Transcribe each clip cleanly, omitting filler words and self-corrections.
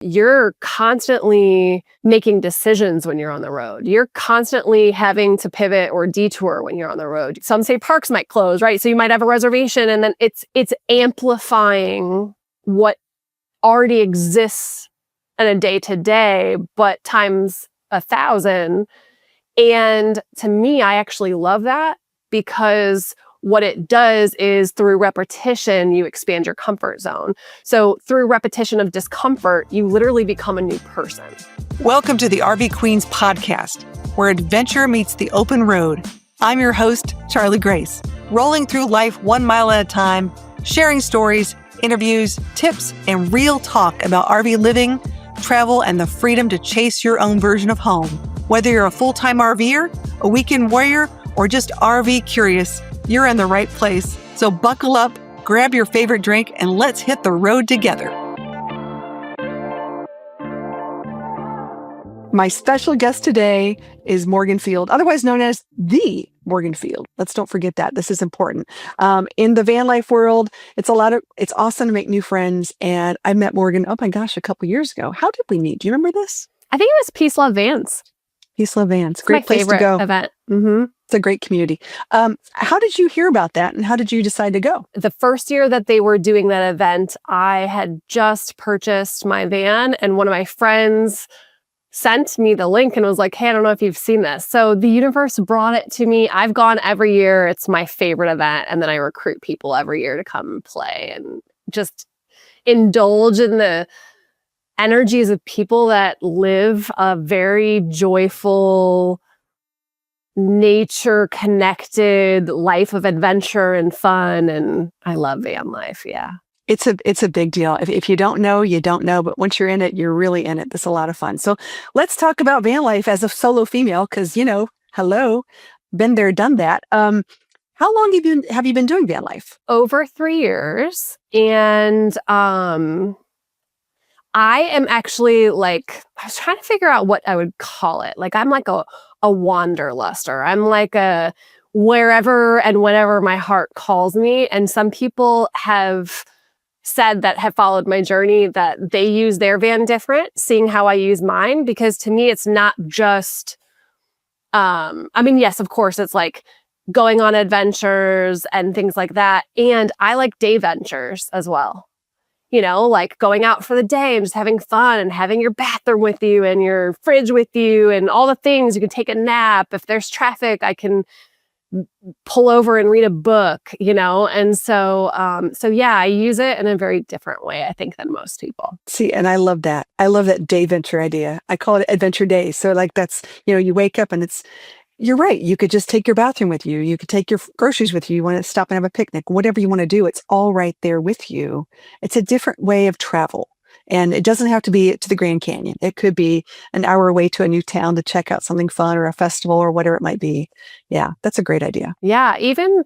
You're constantly making decisions when you're on the road. You're constantly having to pivot or detour when you're on the road. Some say parks might close, right? So you might have a reservation, and then it's amplifying what already exists in a day-to-day, but times 1,000. And to me, I actually love that, because what it does is through repetition, you expand your comfort zone. So through repetition of discomfort, you literally become a new person. Welcome to the RV Queens podcast, where adventure meets the open road. I'm your host, Charlie Grace, rolling through life 1 mile at a time, sharing stories, interviews, tips, and real talk about RV living, travel, and the freedom to chase your own version of home. Whether you're a full-time RVer, a weekend warrior, or just RV curious, you're in the right place. So buckle up, grab your favorite drink, and let's hit the road together. My special guest today is Morgan Field, otherwise known as the Morgan Field. Let's don't forget that. This is important. In the van life world, it's awesome to make new friends. And I met Morgan, oh my gosh, a couple years ago. How did we meet? Do you remember this? I think it was Peace Love Vans. Peace Love Vans. It's great my place to go. Event. Mm-hmm. It's a great community. How did you hear about that, and how did you decide to go? The first year that they were doing that event, I had just purchased my van, and one of my friends sent me the link and was like, hey, I don't know if you've seen this. So the universe brought it to me. I've gone every year. It's my favorite event. And then I recruit people every year to come and play and just indulge in the energies of people that live a very joyful, nature-connected life of adventure and fun. And I love van life. Yeah. It's a big deal. If you don't know, you don't know. But once you're in it, you're really in it. It's a lot of fun. So let's talk about van life as a solo female, because, hello, been there, done that. How long have you been doing van life? Over 3 years. And I am actually I was trying to figure out what I would call it. I'm like a wanderluster. I'm like a wherever and whenever my heart calls me. And some people have said that have followed my journey that they use their van different, seeing how I use mine, because to me, it's not just, yes, of course, it's like going on adventures and things like that. And I like day ventures as well. Like going out for the day and just having fun and having your bathroom with you and your fridge with you and all the things. You can take a nap. If there's traffic, I can pull over and read a book, And so yeah, I use it in a very different way, I think, than most people. See, and I love that. I love that day venture idea. I call it adventure days. So that's, you wake up and you're right. You could just take your bathroom with you. You could take your groceries with you. You want to stop and have a picnic, whatever you want to do. It's all right there with you. It's a different way of travel. And it doesn't have to be to the Grand Canyon. It could be an hour away to a new town to check out something fun or a festival or whatever it might be. Yeah, that's a great idea. Yeah, even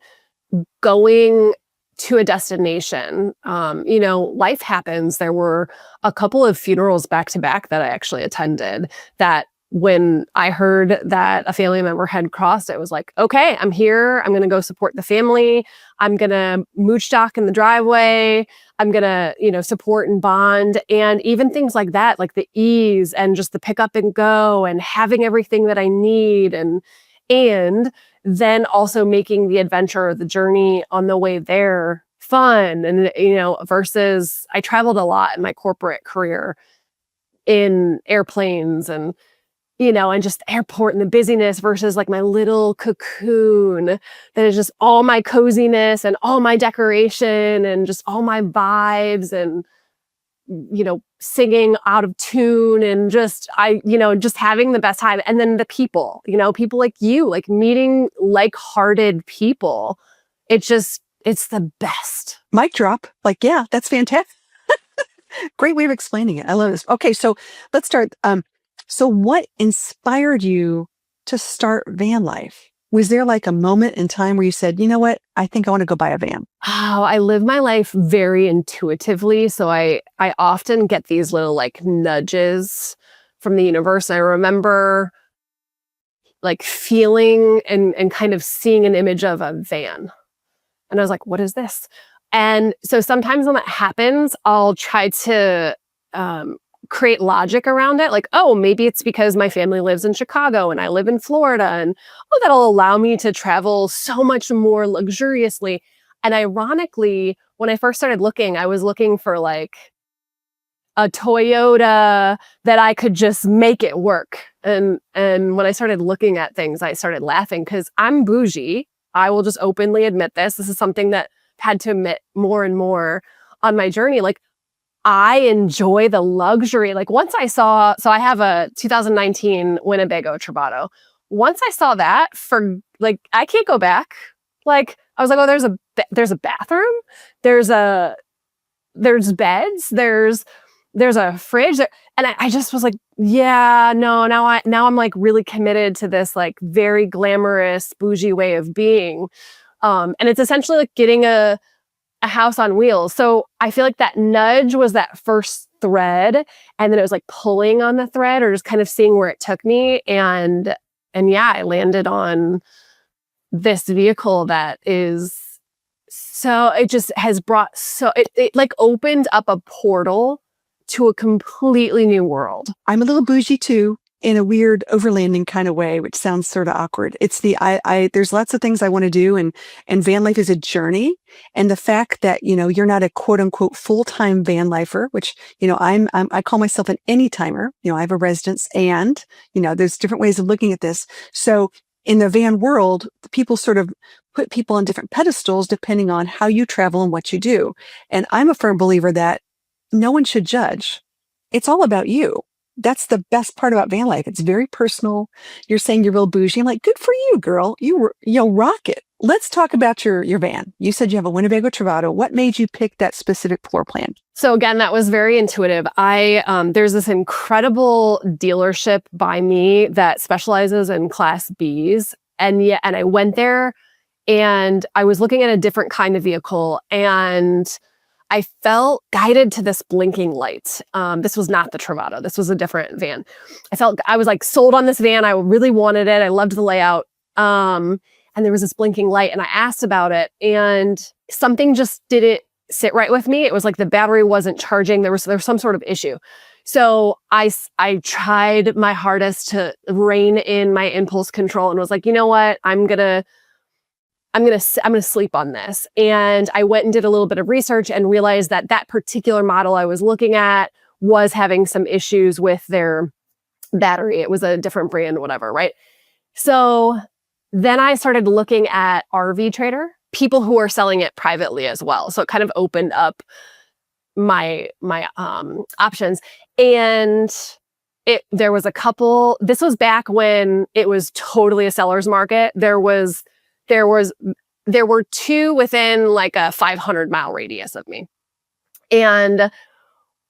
going to a destination, life happens. There were a couple of funerals back to back that I actually attended that when I heard that a family member had crossed, it was like, okay, I'm here. I'm going to go support the family. I'm going to mooch dock in the driveway. I'm going to, support and bond. And even things like that, like the ease and just the pick up and go and having everything that I need. And then also making the adventure or the journey on the way there fun. And, versus I traveled a lot in my corporate career in airplanes and just the airport and the busyness versus like my little cocoon that is just all my coziness and all my decoration and just all my vibes and, singing out of tune and just having the best time. And then the people, people like you, like meeting like-hearted people. It's the best. Mic drop. Yeah, that's fantastic. Great way of explaining it. I love this. Okay, so let's start. So what inspired you to start van life? Was there a moment in time where you said, you know what, I think I want to go buy a van? Oh, I live my life very intuitively. So I often get these little nudges from the universe. I remember feeling and kind of seeing an image of a van. And I was like, what is this? And so sometimes when that happens, I'll try to create logic around it. Like, oh, maybe it's because my family lives in Chicago and I live in Florida. And oh, that'll allow me to travel so much more luxuriously. And ironically, when I first started looking, I was looking for like a Toyota that I could just make it work. And when I started looking at things, I started laughing because I'm bougie. I will just openly admit this. This is something that I had to admit more and more on my journey. Like, I enjoy the luxury. Like, once I saw, so I have a 2019 Winnebago Travato. Once I saw that, for like, I can't go back. Like, I was like, oh, there's a bathroom, there's beds, there's a fridge there. And I just was like, yeah, no, now I'm like really committed to this like very glamorous bougie way of being. And it's essentially like getting a house on wheels. So I feel like that nudge was that first thread, and then it was like pulling on the thread or just kind of seeing where it took me. And yeah, I landed on this vehicle that is, so it just has brought, so it like opened up a portal to a completely new world. I'm a little bougie too, in a weird overlanding kind of way, which sounds sort of awkward. It's there's lots of things I want to do, and van life is a journey. And the fact that, you're not a quote unquote full-time van lifer, which, I call myself an anytimer. I have a residence, and, there's different ways of looking at this. So in the van world, people sort of put people on different pedestals depending on how you travel and what you do. And I'm a firm believer that no one should judge. It's all about you. That's the best part about van life. It's very personal. You're saying you're real bougie. I'm like, good for you, girl. You'll rock it. Let's talk about your van. You said you have a Winnebago Travato. What made you pick that specific floor plan? So again, that was very intuitive. There's this incredible dealership by me that specializes in Class Bs. And I went there and I was looking at a different kind of vehicle, and I felt guided to this blinking light. This was not the Travato. This was a different van. I was like sold on this van. I really wanted it. I loved the layout. And there was this blinking light, and I asked about it, and something just didn't sit right with me. It was like the battery wasn't charging. There was some sort of issue. So I tried my hardest to rein in my impulse control and was like, you know what? I'm gonna sleep on this. And I went and did a little bit of research and realized that that particular model I was looking at was having some issues with their battery. It was a different brand, whatever, right? So then I started looking at RV Trader, people who are selling it privately as well. So it kind of opened up my options. And there was a couple, this was back when it was totally a seller's market. There were two within like a 500-mile radius of me. And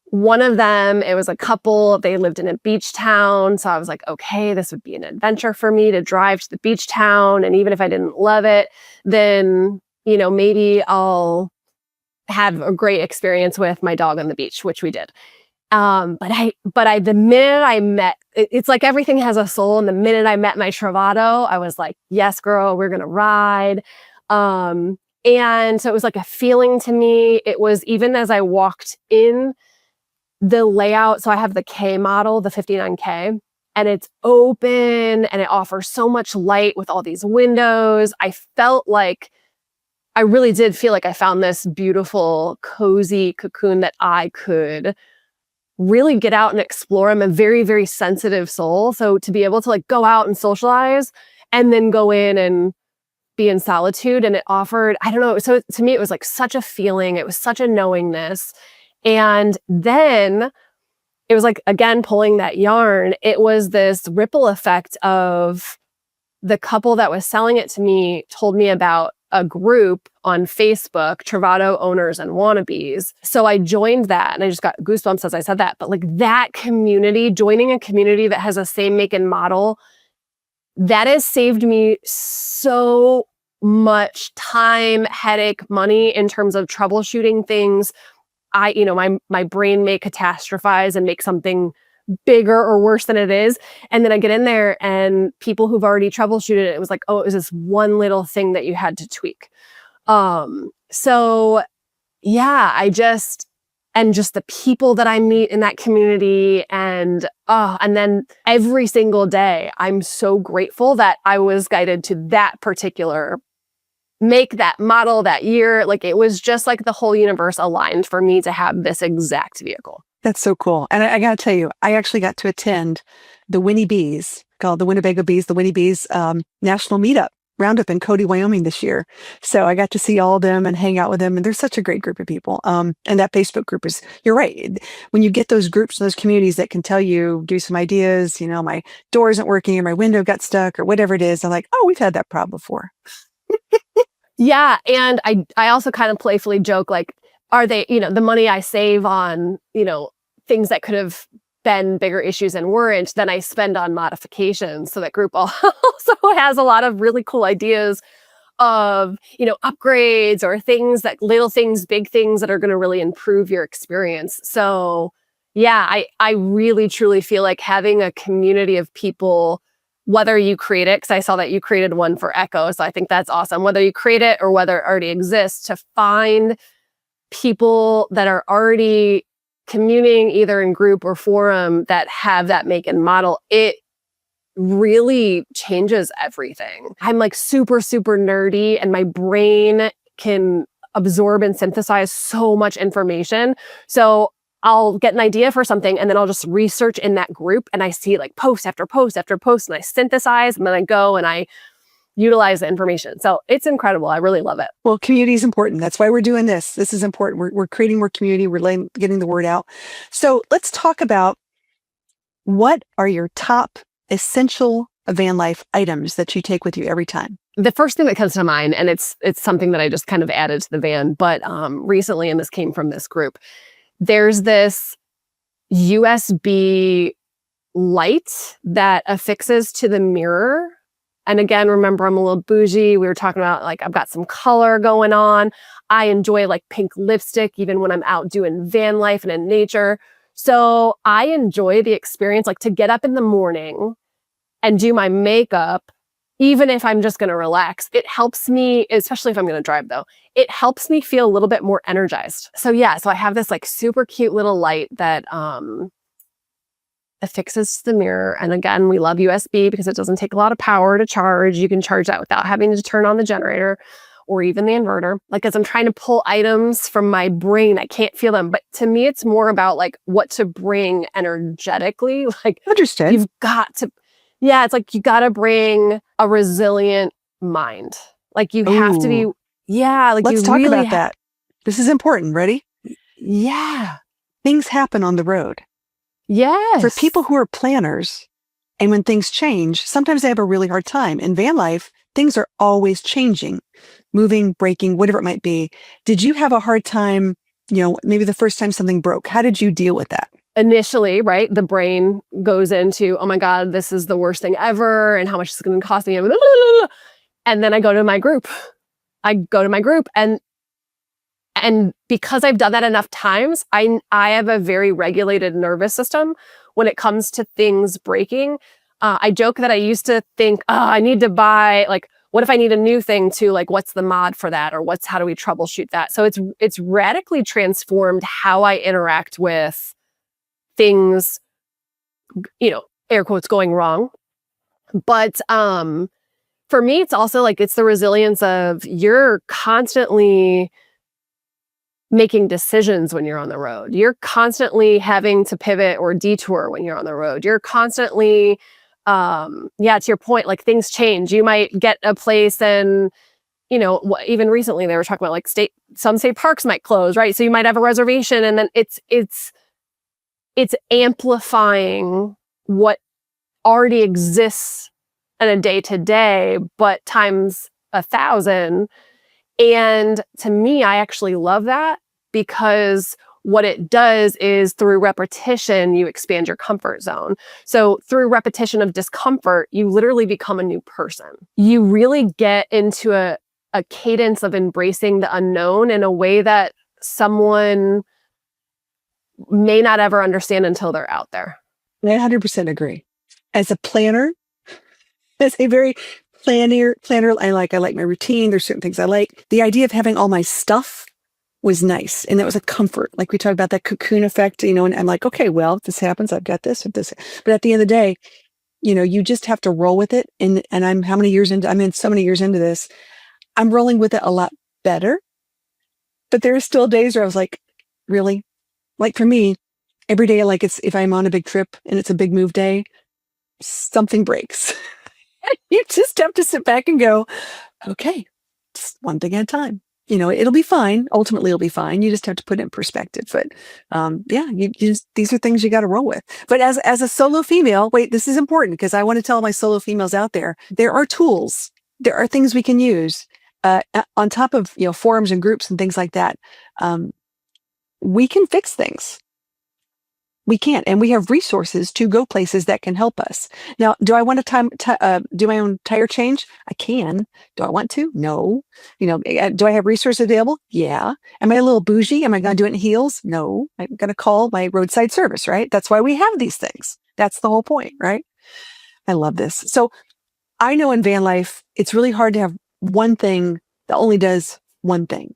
one of them, it was a couple, they lived in a beach town. So I was like, okay, this would be an adventure for me to drive to the beach town. And even if I didn't love it, then, maybe I'll have a great experience with my dog on the beach, which we did. The minute I met, it's like everything has a soul. And the minute I met my Travato, I was like, yes, girl, we're going to ride. And so it was like a feeling to me. It was, even as I walked in, the layout. So I have the K model, the 59K, and it's open and it offers so much light with all these windows. I really did feel like I found this beautiful, cozy cocoon that I could really get out and explore. I'm a very, very sensitive soul. So to be able to like go out and socialize and then go in and be in solitude, and it offered, I don't know. So to me, it was like such a feeling. It was such a knowingness. And then it was like, again, pulling that yarn, it was this ripple effect of the couple that was selling it to me told me about a group on Facebook, Travato owners and wannabes. So I joined that, and I just got goosebumps as I said that. But like that community, joining a community that has the same make and model, that has saved me so much time, headache, money in terms of troubleshooting things. My brain may catastrophize and make something bigger or worse than it is. And then I get in there and people who've already troubleshooted it was like, oh, it was this one little thing that you had to tweak. So yeah, and just the people that I meet in that community. And then every single day, I'm so grateful that I was guided to that particular make, that model, that year. Like, it was just like the whole universe aligned for me to have this exact vehicle. That's so cool. And I got to tell you, I actually got to attend the Winnie Bees, called the Winnebago Bees, the Winnie Bees National Meetup Roundup in Cody, Wyoming this year. So I got to see all of them and hang out with them. And they're such a great group of people. And that Facebook group is, you're right. When you get those groups, those communities that can tell you, give you some ideas, my door isn't working or my window got stuck or whatever it is. I'm like, oh, we've had that problem before. Yeah. And I also kind of playfully joke, like, are they, the money I save on, things that could have been bigger issues and weren't, then I spend on modifications. So that group also has a lot of really cool ideas of, upgrades or things, that little things, big things that are going to really improve your experience. So yeah, I really truly feel like having a community of people, whether you create it, because I saw that you created one for Echo, so I think that's awesome, whether you create it or whether it already exists, to find people that are already communing either in group or forum that have that make and model, it really changes everything. I'm like super, super nerdy, and my brain can absorb and synthesize so much information. So I'll get an idea for something, and then I'll just research in that group, and I see like post after post after post, and I synthesize, and then I go and I utilize the information. So it's incredible. I really love it. Well, community is important. That's why we're doing this. This is important. We're creating more community. We're getting the word out. So let's talk about, what are your top essential van life items that you take with you every time? The first thing that comes to mind, and it's something that I just kind of added to the van, but recently, and this came from this group, there's this USB light that affixes to the mirror. And again, remember, I'm a little bougie. We were talking about, like, I've got some color going on. I enjoy like pink lipstick, even when I'm out doing van life and in nature. So I enjoy the experience, like to get up in the morning and do my makeup, even if I'm just going to relax. It helps me, especially if I'm going to drive though, it helps me feel a little bit more energized. So yeah, so I have this like super cute little light that affixes to the mirror. And again, we love USB because it doesn't take a lot of power to charge. You can charge that without having to turn on the generator or even the inverter. Like, as I'm trying to pull items from my brain, I can't feel them. But to me, it's more about like what to bring energetically. Like, Understood. you've got to, yeah, it's like you got to bring a resilient mind. Like, you have to be, yeah. Like, let's you talk really about that. This is important. Ready? Yeah. Things happen on the road. Yes. For people who are planners, and when things change, sometimes they have a really hard time. In van life, things are always changing, moving, breaking, whatever it might be. Did you have a hard time, maybe the first time something broke? How did you deal with that? Initially, right, the brain goes into, oh my God, this is the worst thing ever, and how much is it going to cost me? And then I go to my group. And because I've done that enough times, I have a very regulated nervous system when it comes to things breaking. I joke that I used to think, I need to buy, like, what if I need a new thing too? Like, what's the mod for that? Or how do we troubleshoot that? So it's radically transformed how I interact with things, air quotes, going wrong. But for me, it's also like, it's the resilience of, you're constantly making decisions when you're on the road. You're constantly having to pivot or detour when you're on the road. You're constantly, to your point, like, things change. You might get a place and, even recently they were talking about like some state parks might close, right? So you might have a reservation, and then it's amplifying what already exists in a day to day, but times 1,000. And to me, I actually love that, because what it does is, through repetition, you expand your comfort zone. So through repetition of discomfort, you literally become a new person. You really get into a cadence of embracing the unknown in a way that someone may not ever understand until they're out there. I 100% agree. As a planner, as a very planner, I like my routine. There's certain things I like. The idea of having all my stuff was nice. And that was a comfort. Like we talked about that cocoon effect, and I'm like, okay, well, if this happens, I've got this, if this. But at the end of the day, you just have to roll with it. And I'm in so many years into this. I'm rolling with it a lot better. But there are still days where I was like, really? Like for me, every day, like if I'm on a big trip and it's a big move day, something breaks. You just have to sit back and go, okay, just one thing at a time. It'll be fine. Ultimately, it'll be fine. You just have to put it in perspective. But yeah, these are things you got to roll with. But as a solo female, wait, this is important because I want to tell my solo females out there are tools. There are things we can use on top of forums and groups and things like that. We can fix things. We can't, and we have resources to go places that can help us. Now, do I want to do my own tire change? I can. Do I want to? No. Do I have resources available? Yeah. Am I a little bougie? Am I going to do it in heels? No. I'm going to call my roadside service, right? That's why we have these things. That's the whole point, right? I love this. So I know in van life, it's really hard to have one thing that only does one thing,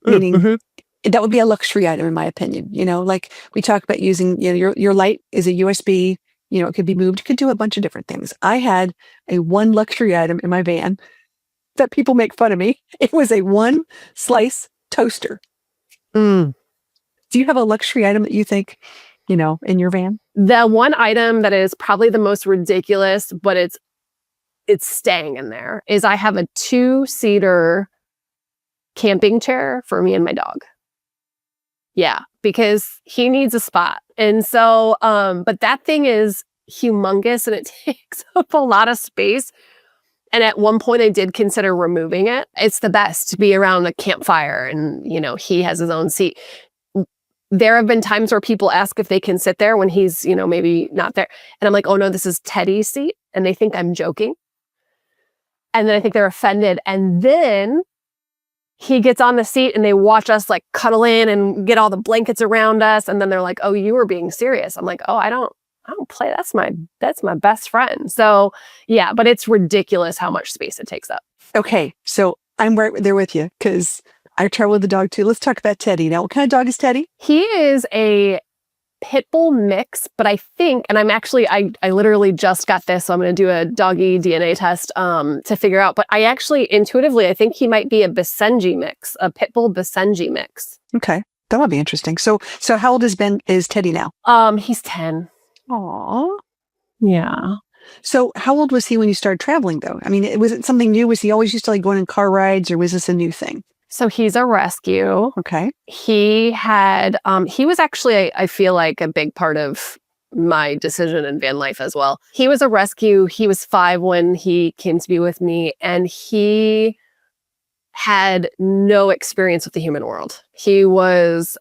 meaning that would be a luxury item, in my opinion. Like we talk about using, your light is a USB, it could be moved. It could do a bunch of different things. I had a one luxury item in my van that people make fun of me. It was a one slice toaster. Do you have a luxury item that you think, in your van? The one item that is probably the most ridiculous, but it's staying in there, is I have a 2-seater camping chair for me and my dog. Yeah, because he needs a spot. And so, but that thing is humongous and it takes up a lot of space. And at one point I did consider removing it. It's the best to be around a campfire and, he has his own seat. There have been times where people ask if they can sit there when he's, maybe not there. And I'm like, oh no, this is Teddy's seat. And they think I'm joking. And then I think they're offended. And then he gets on the seat and they watch us like cuddle in and get all the blankets around us. And then they're like, oh, you were being serious. I'm like, oh, I don't play. That's my best friend. So yeah, but it's ridiculous how much space it takes up. Okay. So I'm right there with you because I travel with the dog too. Let's talk about Teddy. Now, what kind of dog is Teddy? He is a pit bull mix, but I think, and I'm actually, I literally just got this, so I'm going to do a doggy DNA test to figure out, but I actually intuitively, I think he might be a Basenji mix, a pit bull Basenji mix. Okay. That would be interesting. So how old is Teddy now? He's 10. Aw. Yeah. So how old was he when you started traveling though? I mean, was it something new? Was he always used to like going on car rides or was this a new thing? So he's a rescue. Okay. He had, he was actually, I feel like a big part of my decision in van life as well. He was a rescue. He was 5 when he came to be with me and he had no experience with the human world. He was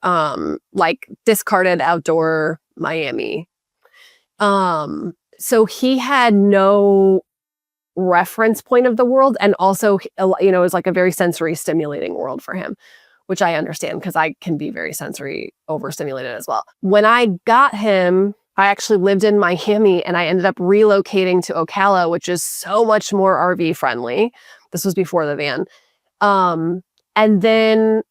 like discarded outdoor Miami. So he had no reference point of the world, and also it was like a very sensory stimulating world for him, which I understand because I can be very sensory overstimulated as well. When I got him, I actually lived in Miami and I ended up relocating to Ocala, which is so much more RV friendly. This was before the van. And then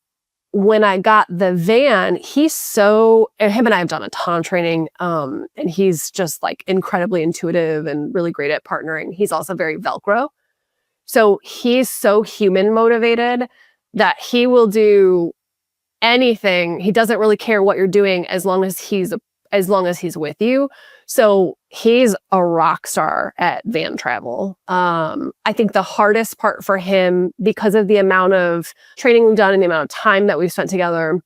when I got the van, him and I have done a ton of training, and he's just like incredibly intuitive and really great at partnering. He's also very Velcro. So he's so human motivated that he will do anything. He doesn't really care what you're doing as long as he's with you. So he's a rock star at van travel. I think the hardest part for him, because of the amount of training we've done and the amount of time that we've spent together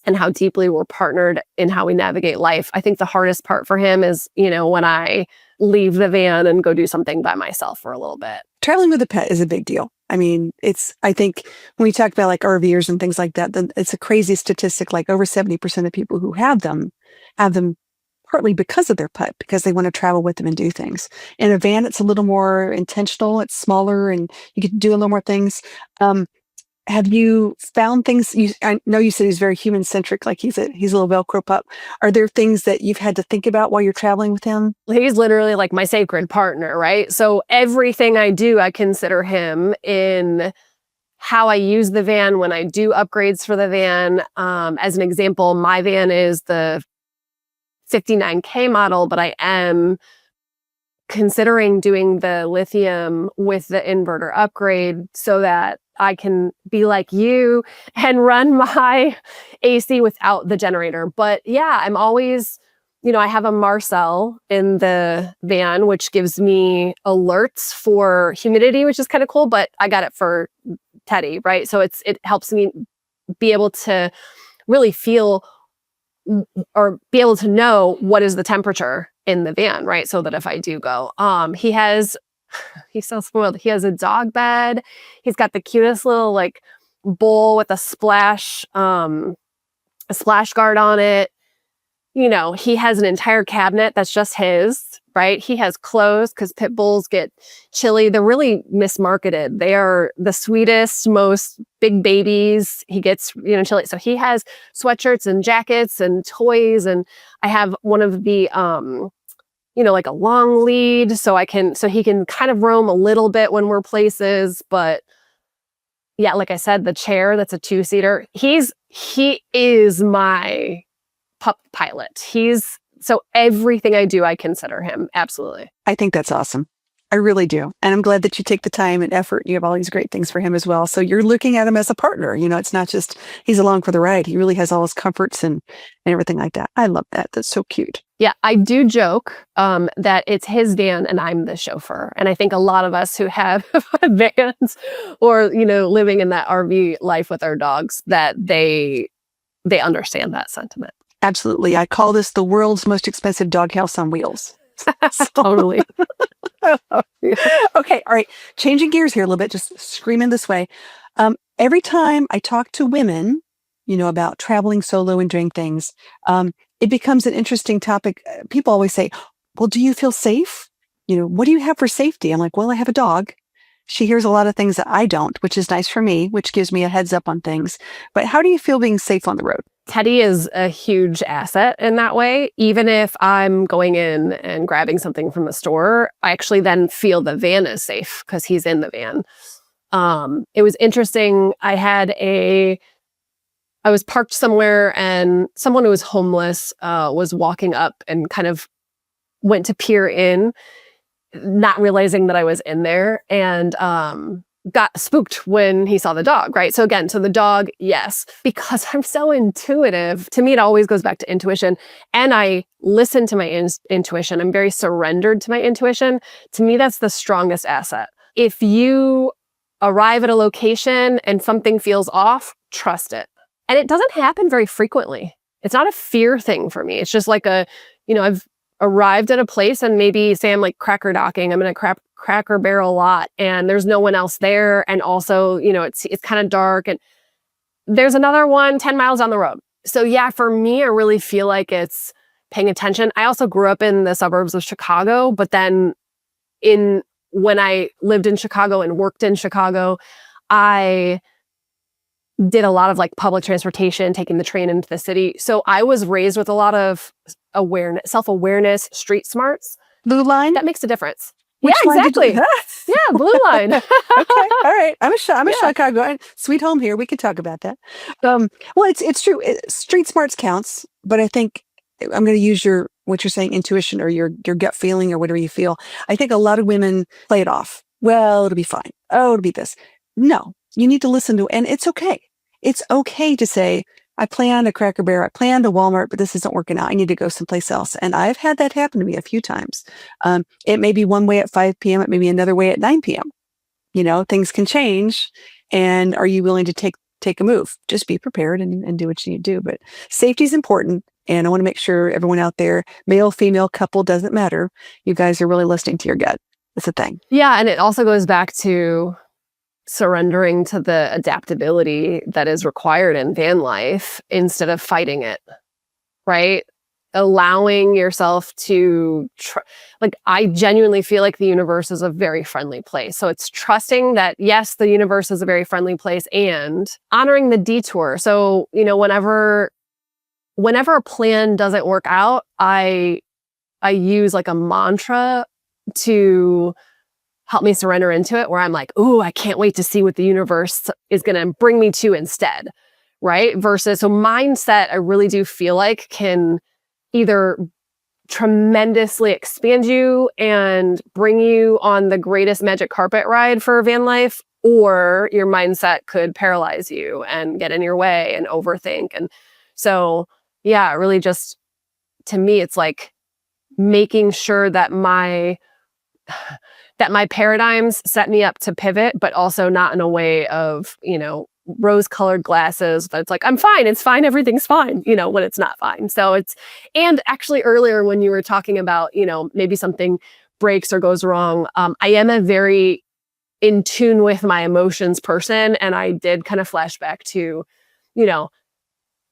and how deeply we're partnered in how we navigate life, I think the hardest part for him is, when I leave the van and go do something by myself for a little bit. Traveling with a pet is a big deal. I mean, I think when we talk about like RVers and things like that, then it's a crazy statistic, like over 70% of people who have them partly because of their pet, because they want to travel with them and do things. In a van, it's a little more intentional. It's smaller and you get to do a little more things. Have you found things? I know you said he's very human centric, like he's a little Velcro pup. Are there things that you've had to think about while you're traveling with him? He's literally like my sacred partner, right? So everything I do, I consider him in how I use the van when I do upgrades for the van. As an example, my van is the 59K model, but I am considering doing the lithium with the inverter upgrade so that I can be like you and run my AC without the generator. But yeah, I'm always, I have a Marcel in the van, which gives me alerts for humidity, which is kind of cool, but I got it for Teddy, right? So it helps me be able to really feel or be able to know what is the temperature in the van, right? So that if I do go, he's so spoiled. He has a dog bed. He's got the cutest little like bowl with a splash guard on it. He has an entire cabinet that's just his, right? He has clothes because pit bulls get chilly. They're really mismarketed. They are the sweetest, most big babies. He gets, chilly. So he has sweatshirts and jackets and toys. And I have one of the, like a long lead so he can kind of roam a little bit when we're places. But yeah, like I said, the chair, that's a 2-seater. He is my pup pilot. So everything I do, I consider him. Absolutely. I think that's awesome. I really do. And I'm glad that you take the time and effort. You have all these great things for him as well. So you're looking at him as a partner. It's not just he's along for the ride. He really has all his comforts and everything like that. I love that. That's so cute. Yeah, I do joke that it's his van and I'm the chauffeur. And I think a lot of us who have vans or, living in that RV life with our dogs, that they understand that sentiment. Absolutely. I call this the world's most expensive doghouse on wheels. Totally. Okay. All right. Changing gears here a little bit, just screaming this way. Every time I talk to women, about traveling solo and doing things, it becomes an interesting topic. People always say, well, do you feel safe? What do you have for safety? I'm like, well, I have a dog. She hears a lot of things that I don't, which is nice for me, which gives me a heads up on things. But how do you feel being safe on the road? Teddy is a huge asset in that way. Even if I'm going in and grabbing something from the store, I actually then feel the van is safe because he's in the van. It was interesting. I was parked somewhere and someone who was homeless was walking up and kind of went to peer in, not realizing that I was in there, and got spooked when he saw the dog, right? So the dog, yes, because I'm so intuitive. To me, it always goes back to intuition. And I listen to my intuition. I'm very surrendered to my intuition. To me, that's the strongest asset. If you arrive at a location and something feels off, trust it. And it doesn't happen very frequently. It's not a fear thing for me. It's just like I've arrived at a place and maybe say I'm like cracker docking. I'm in a Cracker Barrel lot and there's no one else there. And also, it's kind of dark and there's another one 10 miles down the road. So yeah, for me, I really feel like it's paying attention. I also grew up in the suburbs of Chicago, but then when I lived in Chicago and worked in Chicago, I did a lot of like public transportation, taking the train into the city. So I was raised with a lot of self-awareness, street smarts. Blue line? That makes a difference. Which yeah, exactly. Yeah, blue line. Okay, all right. I'm a Chicagoan. Sweet home here. We could talk about that. Well, it's true. Street smarts counts, but I think I'm going to use what you're saying, intuition or your gut feeling or whatever you feel. I think a lot of women play it off. Well, it'll be fine. Oh, it'll be this. No, you need to listen to, and it's okay. It's okay to say, I planned a Cracker Barrel, I planned a Walmart, but this isn't working out. I need to go someplace else. And I've had that happen to me a few times. It may be one way at 5 p.m. It may be another way at 9 p.m. Things can change. And are you willing to take a move? Just be prepared and do what you need to do. But safety is important. And I want to make sure everyone out there, male, female, couple, doesn't matter. You guys are really listening to your gut. That's the thing. Yeah. And it also goes back to surrendering to the adaptability that is required in van life instead of fighting it, right? Allowing yourself to, I genuinely feel like the universe is a very friendly place. So it's trusting that, yes, the universe is a very friendly place and honoring the detour. So, whenever a plan doesn't work out, I use like a mantra to help me surrender into it, where I'm like, ooh, I can't wait to see what the universe is going to bring me to instead. Right. Versus, so mindset, I really do feel like can either tremendously expand you and bring you on the greatest magic carpet ride for van life, or your mindset could paralyze you and get in your way and overthink. And so, yeah, really just, to me, it's like making sure that my paradigms set me up to pivot, but also not in a way of, rose-colored glasses that it's like, I'm fine, it's fine, everything's fine, when it's not fine. So and actually earlier when you were talking about, maybe something breaks or goes wrong, I am a very in tune with my emotions person. And I did kind of flash back to, you know,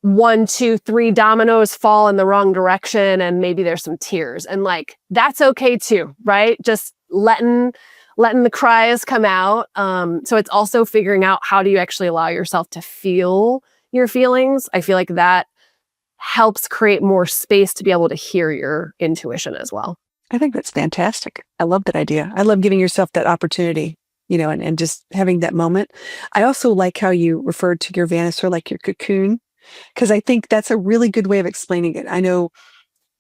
1, 2, 3 dominoes fall in the wrong direction and maybe there's some tears, and like that's okay too, right? Just letting the cries come out. So it's also figuring out, how do you actually allow yourself to feel your feelings? I feel like that helps create more space to be able to hear your intuition as well. I think that's fantastic. I love that idea. I love giving yourself that opportunity, and just having that moment. I also like how you referred to your van as sort of like your cocoon, because I think that's a really good way of explaining it. I know,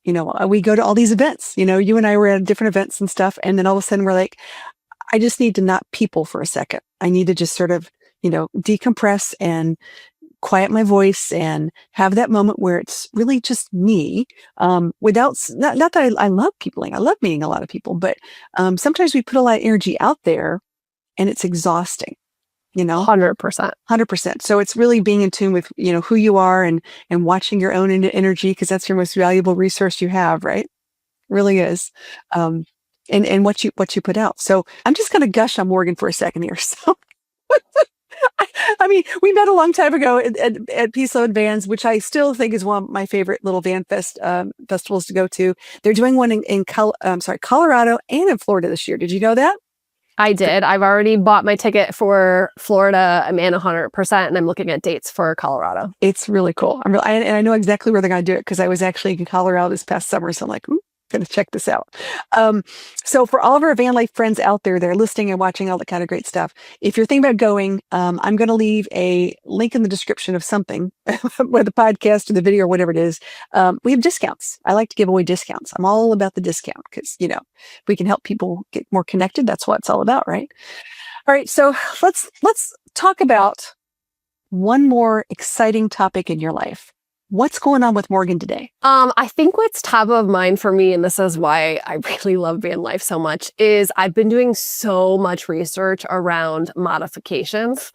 we go to all these events, you and I were at different events and stuff. And then all of a sudden we're like, I just need to not people for a second. I need to just sort of, decompress and quiet my voice and have that moment where it's really just me, without, not that I love peopling. I love meeting a lot of people, but sometimes we put a lot of energy out there and it's exhausting, 100%. 100%. So it's really being in tune with, who you are, and watching your own energy, because that's your most valuable resource you have, right? It really is. And what you put out. So I'm just going to gush on Morgan for a second here. So I mean, we met a long time ago at Peace Load Vans, which I still think is one of my favorite little van festivals to go to. They're doing one in Colorado and in Florida this year. Did you know that? I did. I've already bought my ticket for Florida. I'm in 100%, and I'm looking at dates for Colorado. It's really cool. And I know exactly where they're going to do it, because I was actually in Colorado this past summer. So I'm like, ooh, going to check this out. So for all of our van life friends out there that are listening and watching all that kind of great stuff, if you're thinking about going, I'm going to leave a link in the description of something, whether the podcast or the video or whatever it is. We have discounts. I like to give away discounts. I'm all about the discount, because, if we can help people get more connected, that's what it's all about, right? All right. So let's talk about one more exciting topic in your life. What's going on with Morgan today? I think what's top of mind for me, and this is why I really love van life so much, is I've been doing so much research around modifications.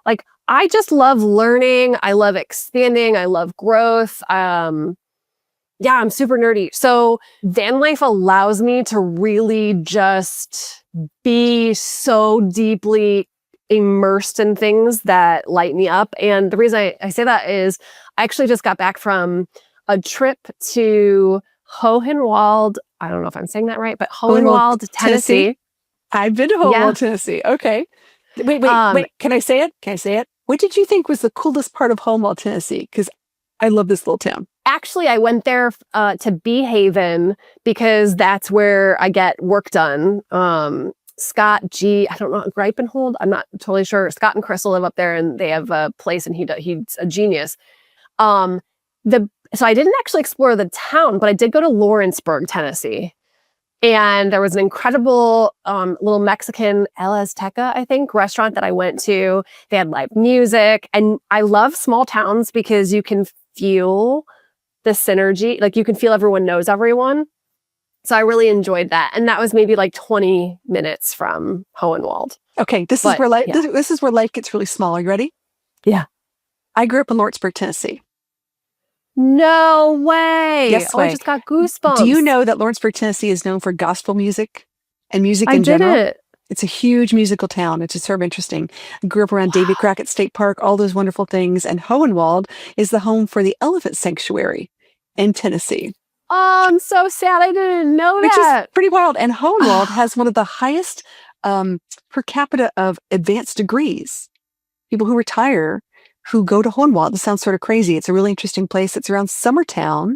Like, I just love learning. I love expanding. I love growth. I'm super nerdy. So van life allows me to really just be so deeply immersed in things that light me up. And the reason I say that is I actually just got back from a trip to Hohenwald. I don't know if I'm saying that right, but Hohenwald, Tennessee. I've been to Hohenwald, Tennessee. Okay. Wait. Can I say it? What did you think was the coolest part of Hohenwald, Tennessee? Because I love this little town. Actually, I went there to Behaven, because that's where I get work done. Scott G, I don't know, Gripenhold, I'm not totally sure. Scott and Crystal live up there, and they have a place, and he's a genius. So I didn't actually explore the town, but I did go to Lawrenceburg, Tennessee. And there was an incredible little Mexican El Azteca, I think, restaurant that I went to. They had live music. And I love small towns because you can feel the synergy. Like, you can feel everyone knows everyone. So I really enjoyed that. And that was maybe like 20 minutes from Hohenwald. Okay, this is where life gets really small. Are you ready? Yeah. I grew up in Lawrenceburg, Tennessee. No way. Yes way. I just got goosebumps. Do you know that Lawrenceburg, Tennessee is known for gospel music and music in general? Didn't. It's a huge musical town. It's just sort of interesting. I grew up around Davy Crockett State Park, all those wonderful things. And Hohenwald is the home for the Elephant Sanctuary in Tennessee. Oh, I'm so sad. I didn't know Which that. is pretty wild. And Hohenwald has one of the highest per capita of advanced degrees. People who retire who go to Hohenwald. This sounds sort of crazy. It's a really interesting place. It's around Summertown,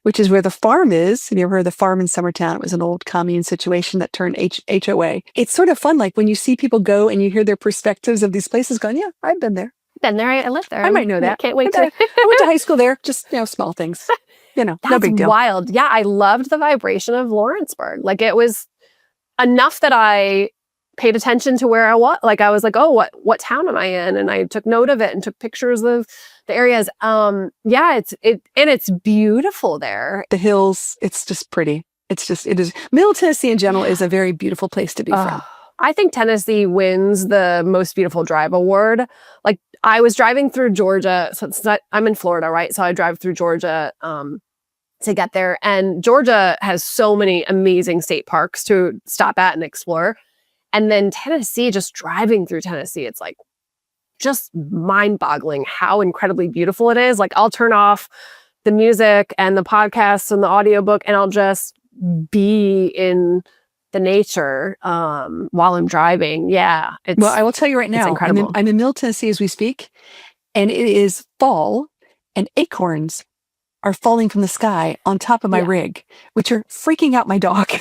which is where the farm is. Have you ever heard of the farm in Summertown? It was an old commune situation that turned HOA. It's sort of fun, like when you see people go and you hear their perspectives of these places going, yeah, I've been there. Been there. I lived there. I might know that. Can't wait I went to high school there, just, small things. No That's big deal. wild. Yeah, I loved the vibration of Lawrenceburg. Like it was enough that I paid attention to where I was. Like I was like, oh, what town am I in? And I took note of it and took pictures of the areas. Yeah, it's beautiful there. The hills, it's just pretty. It is. Middle Tennessee in general is a very beautiful place to be from. I think Tennessee wins the most beautiful drive award. Like I was driving through Georgia. So I'm in Florida, right? So I drive through Georgia to get there. And Georgia has so many amazing state parks to stop at and explore. And then Tennessee, just driving through Tennessee, it's like just mind-boggling how incredibly beautiful it is. Like I'll turn off the music and the podcasts and the audiobook and I'll just be in the nature while I'm driving. Yeah. Well, I will tell you right now, incredible. I'm in Middle Tennessee as we speak, and it is fall and acorns are falling from the sky on top of my rig, which are freaking out my dog.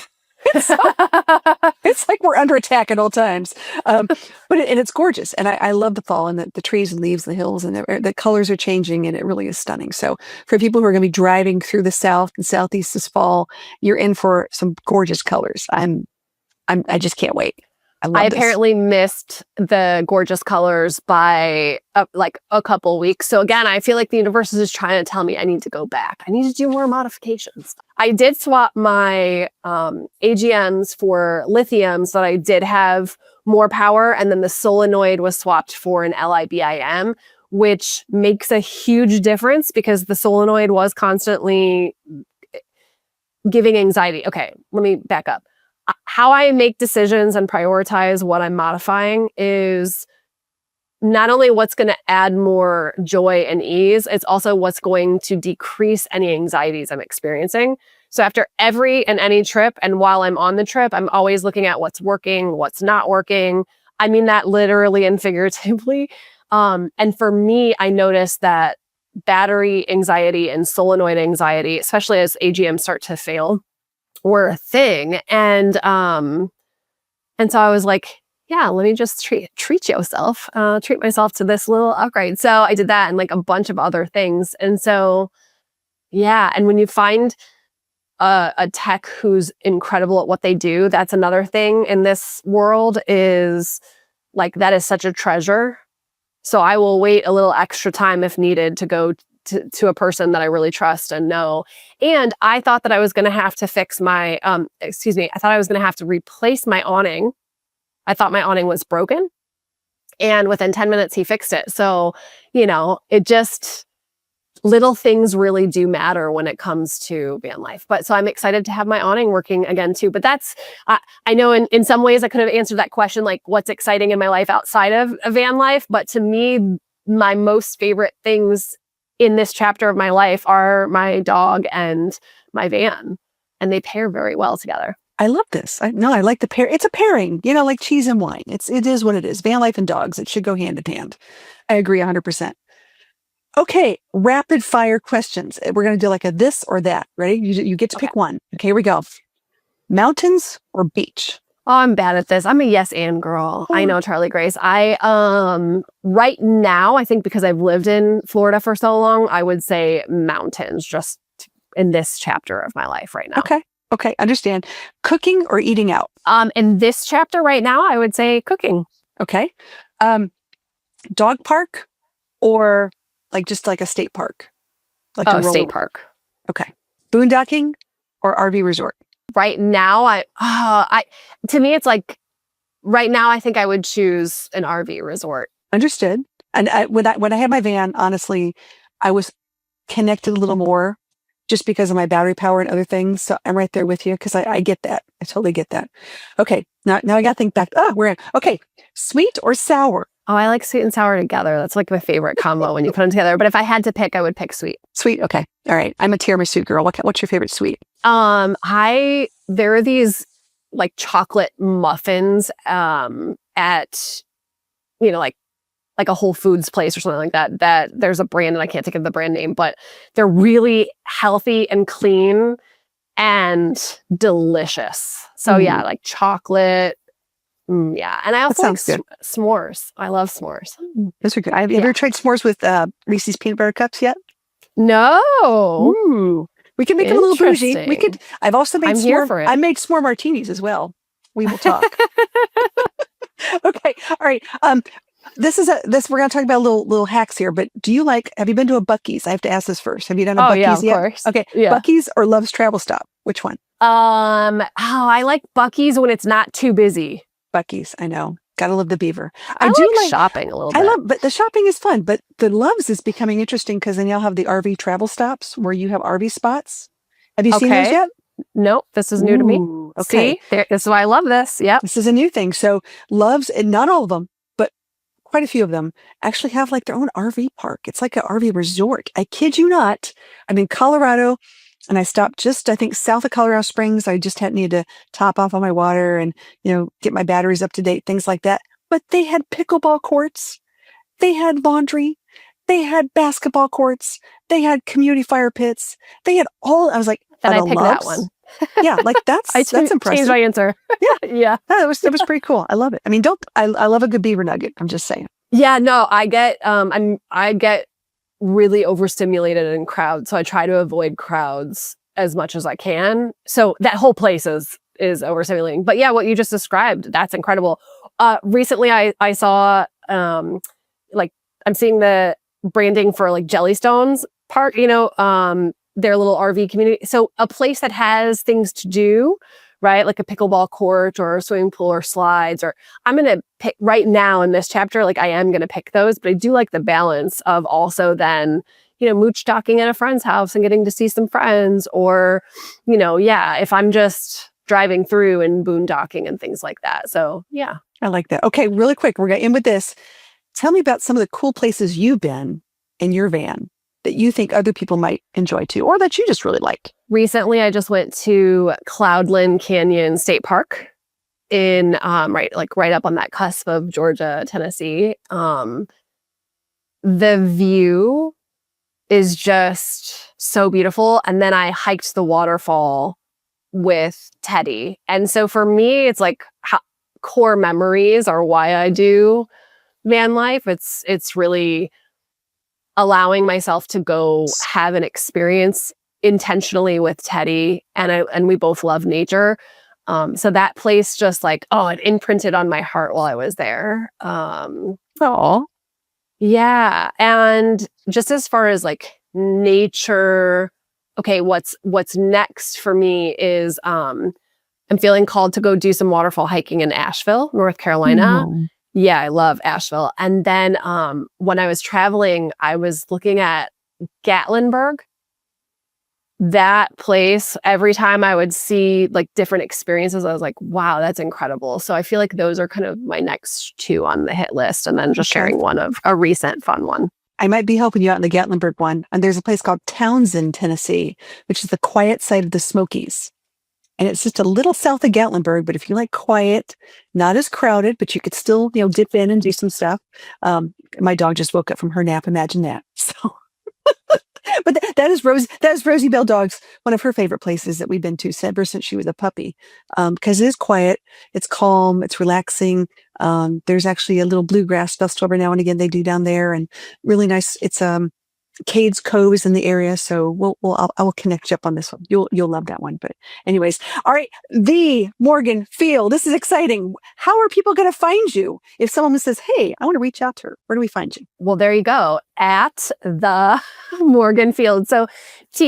It's like we're under attack at all times. And it's gorgeous. And I love the fall and the trees and leaves, the hills, and the colors are changing, and it really is stunning. So for people who are going to be driving through the South and Southeast this fall, you're in for some gorgeous colors. I just can't wait. I apparently missed the gorgeous colors by like a couple weeks. So again, I feel like the universe is just trying to tell me I need to go back. I need to do more modifications. I did swap my AGMs for lithium so that I did have more power. And then the solenoid was swapped for an LIBIM, which makes a huge difference because the solenoid was constantly giving anxiety. Okay, let me back up. How I make decisions and prioritize what I'm modifying is not only what's going to add more joy and ease, it's also what's going to decrease any anxieties I'm experiencing. So after every and any trip, and while I'm on the trip, I'm always looking at what's working, what's not working. I mean that literally and figuratively. And for me, I noticed that battery anxiety and solenoid anxiety, especially as AGMs start to fail, were a thing. And so I was like, yeah, let me just treat yourself, treat myself to this little upgrade. So I did that and like a bunch of other things. And so, yeah. And when you find a tech who's incredible at what they do, that's another thing in this world is like, that is such a treasure. So I will wait a little extra time if needed to go to a person that I really trust and know. And I thought that I was going to have to fix my, I thought I was going to have to replace my awning. I thought my awning was broken. And within 10 minutes, he fixed it. So, it just, little things really do matter when it comes to van life. But so I'm excited to have my awning working again too. But that's, I know in some ways I could have answered that question, like what's exciting in my life outside of a van life. But to me, my most favorite things in this chapter of my life are my dog and my van, and they pair very well together. I love this. I like the pair. It's a pairing, like cheese and wine. It is what it is. Van life and dogs. It should go hand in hand. I agree 100%. Okay. Rapid fire questions. We're going to do like a this or that. Ready? You get to pick one. Okay, here we go. Mountains or beach? Oh, I'm bad at this. I'm a yes and girl. I know, Charlie Grace. I right now, I think because I've lived in Florida for so long, I would say mountains just in this chapter of my life right now. Okay, understand. Cooking or eating out? In this chapter right now, I would say cooking. Okay. Dog park or just like a state park? Like a state park. Okay. Boondocking or RV resort? Right now, to me, it's like right now, I think I would choose an RV resort. Understood. And when I had my van, honestly, I was connected a little more just because of my battery power and other things. So I'm right there with you because I get that. I totally get that. Okay. Now I got to think back. We're in. Okay. Sweet or sour? Oh, I like sweet and sour together. That's like my favorite combo when you put them together. But if I had to pick, I would pick sweet. Sweet. Okay. All right. I'm a tiramisu girl. What's your favorite sweet? There are these like chocolate muffins, at, like like a Whole Foods place or something like that, that there's a brand and I can't think of the brand name, but they're really healthy and clean and delicious. So yeah, Ooh, like chocolate. Yeah. And I that also like sounds good. s'mores. I love s'mores. Those are good. Have you Yeah. ever tried s'mores with Reese's peanut butter cups yet? No. Ooh, we can make them a little bougie. We could. Interesting. I've also made I'm here s'more. for I it. made s'more martinis as well. We will talk. Okay. All right. This we're gonna talk about little hacks here. But have you been to a Buc-ee's? I have to ask this first. Have you done a Oh yeah, Buc-ee's of yet? course. Okay. Yeah. Buc-ee's or Love's Travel Stop? Which one? I like Buc-ee's when it's not too busy. Buc-ee's. I know. Gotta love the beaver. I I do like like. shopping a little I bit. love, but the shopping is fun. But the Loves is becoming interesting because they now have the RV travel stops where you have RV spots. Have you seen those Okay. yet? Nope, this is new to me. Ooh, okay. See, this is why I love this. Yep. This is a new thing. So Loves, and not all of them, but quite a few of them actually have like their own RV park. It's like an RV resort. I kid you not. I'm in Colorado and I stopped just, I think, south of Colorado Springs. I just had needed to top off on my water and, get my batteries up to date, things like that. But they had pickleball courts. They had laundry. They had basketball courts. They had community fire pits. They had I was like, Then I the picked that one. Loves? Yeah, like that's Changed impressive. my answer. Yeah. Yeah. That was pretty cool. I love it. I mean, I love a good beaver nugget. I'm just saying. Yeah, no, I get really overstimulated in crowds, so I try to avoid crowds as much as I can. So that whole place is overstimulating. But yeah, what you just described, that's incredible. Recently I saw like I'm seeing the branding for like Jellystone's park, their little RV community. So a place that has things to do, right? Like a pickleball court or a swimming pool or slides, or I'm going to pick right now in this chapter, like I am going to pick those, but I do like the balance of also then, mooch talking at a friend's house and getting to see some friends, or, yeah, if I'm just driving through and boondocking and things like that. So yeah. I like that. Okay, really quick, we're going to end with this. Tell me about some of the cool places you've been in your van that you think other people might enjoy too, or that you just really like. Recently, I just went to Cloudland Canyon State Park in right up on that cusp of Georgia, Tennessee. The view is just so beautiful. And then I hiked the waterfall with Teddy. And so for me, it's like core memories are why I do van life. It's really allowing myself to go have an experience intentionally with Teddy, and we both love nature. So that place just like, it imprinted on my heart while I was there. Oh, Yeah. And just as far as like nature, okay, what's next for me is I'm feeling called to go do some waterfall hiking in Asheville, North Carolina. Yeah, I love Asheville. And then when I was traveling, I was looking at Gatlinburg. That place, every time I would see like different experiences, I was like, wow, that's incredible. So I feel like those are kind of my next two on the hit list. And then just sharing one of a recent fun one. I might be helping you out in the Gatlinburg one. And there's a place called Townsend, Tennessee, which is the quiet side of the Smokies. And it's just a little south of Gatlinburg, but if you like quiet, not as crowded, but you could still, dip in and do some stuff. My dog just woke up from her nap. Imagine that. So, but that is Rosie Bell Dog's one of her favorite places that we've been to ever since she was a puppy. Because it is quiet, it's calm, it's relaxing. There's actually a little bluegrass festival every now and again they do down there, and really nice. It's Cades Cove is in the area, so I will connect you up on this one. You'll love that one. But anyways, all right, the Morgan Field. This is exciting. How are people going to find you if someone says, "Hey, I want to reach out to her"? Where do we find you? Well, there you go, at the Morgan Field. So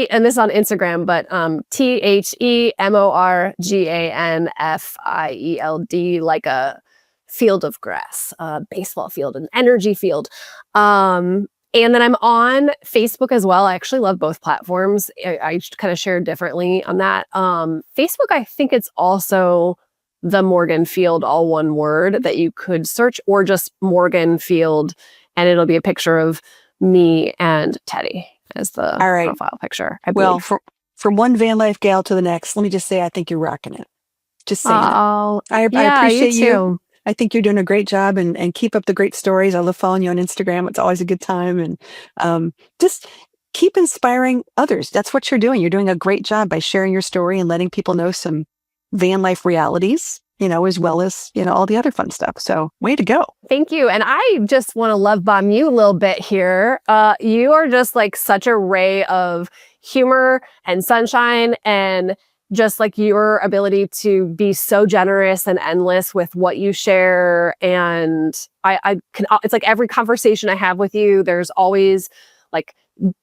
and this is on Instagram, but TheMorganField, like a field of grass, a baseball field, an energy field. And then I'm on Facebook as well. I actually love both platforms. I kind of share differently on that. Facebook, I think it's also the Morgan Field, all one word, that you could search, or just Morgan Field, and it'll be a picture of me and Teddy as the profile picture. I believe. Well, from one van life gal to the next, let me just say I think you're rocking it. Just saying. Oh, I appreciate you. I think you're doing a great job and keep up the great stories. I love following you on Instagram. It's always a good time. And just keep inspiring others. That's what you're doing. You're doing a great job by sharing your story and letting people know some van life realities, as well as, all the other fun stuff. So way to go. Thank you. And I just want to love bomb you a little bit here. You are just like such a ray of humor and sunshine, and just like your ability to be so generous and endless with what you share. And I can, it's like every conversation I have with you, there's always like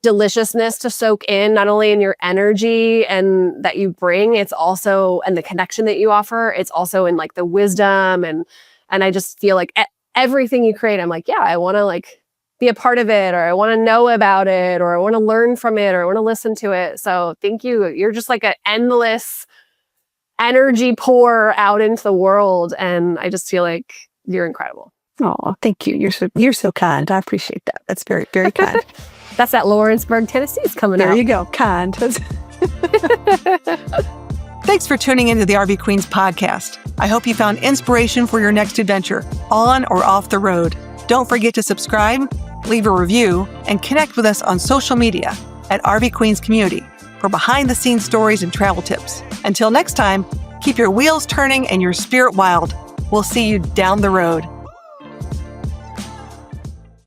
deliciousness to soak in, not only in your energy and that you bring, it's also, and the connection that you offer, it's also in like the wisdom. And I just feel like everything you create, I'm like, yeah, I want to like be a part of it, or I want to know about it, or I want to learn from it, or I want to listen to it. So thank you. You're just like an endless energy pour out into the world. And I just feel like you're incredible. Oh, thank you. You're so kind. I appreciate that. That's very, very kind. That's that Lawrenceburg, Tennessee's coming out. There you go. Kind. Thanks for tuning into the RV Queens podcast. I hope you found inspiration for your next adventure, on or off the road. Don't forget to subscribe, leave a review, and connect with us on social media at RV Queens Community for behind-the-scenes stories and travel tips. Until next time, keep your wheels turning and your spirit wild. We'll see you down the road.